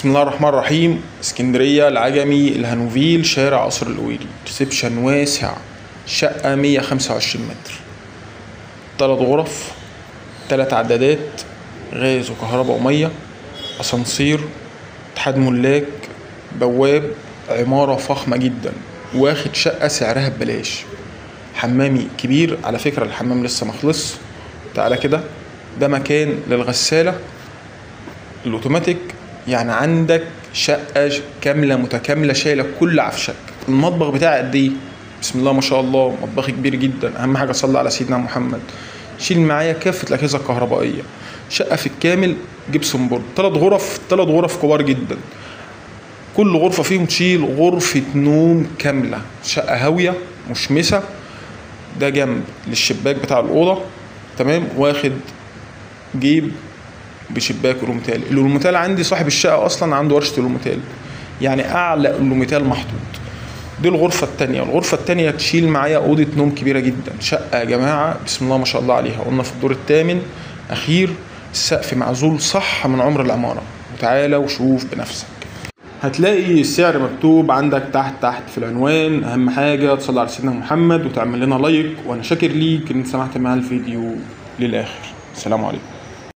بسم الله الرحمن الرحيم. اسكندرية العجمي الهانوفيل شارع قصر القويري. ريسبشن واسع، شقة 125 متر، 3 غرف، 3 عدادات، غاز وكهرباء ومية، اسانسير، اتحاد ملاك، بواب، عمارة فخمة جدا، واخد شقة سعرها ببلاش، حمامي كبير. على فكرة الحمام لسه مخلص. تعالى كده، ده مكان للغسالة الاوتوماتيك، يعني عندك شقة كاملة متكاملة شايلة كل عفشك. المطبخ بتاعي قد ايه؟ بسم الله ما شاء الله، مطبخي كبير جدا. اهم حاجة صلي على سيدنا محمد. شيل معايا كافة الأجهزة الكهربائية. شقة في الكامل جبسون بورد، 3 غرف، 3 غرف كبار جدا، كل غرفة فيهم تشيل غرفة نوم كاملة. شقة هاوية مشمسة. ده جنب للشباك بتاع الأوضة، تمام، واخد جيب بشباك ألوميتال. الألوميتال عندي صاحب الشقة أصلا عنده ورشة ألوميتال، يعني أعلى ألوميتال محطوط. دي الغرفة التانية. الغرفة التانية تشيل معايا أوضة نوم كبيرة جدا. شقة يا جماعة بسم الله ما شاء الله عليها. قلنا في الدور الثامن أخير، السقف معزول صح من عمر العمارة. وتعالى وشوف بنفسك. هتلاقي السعر مكتوب عندك تحت في العنوان. أهم حاجة تصلي على سيدنا محمد وتعمل لنا لايك، وأنا شاكر ليك إن سمعت معايا الفيديو للآخر. السلام عليكم.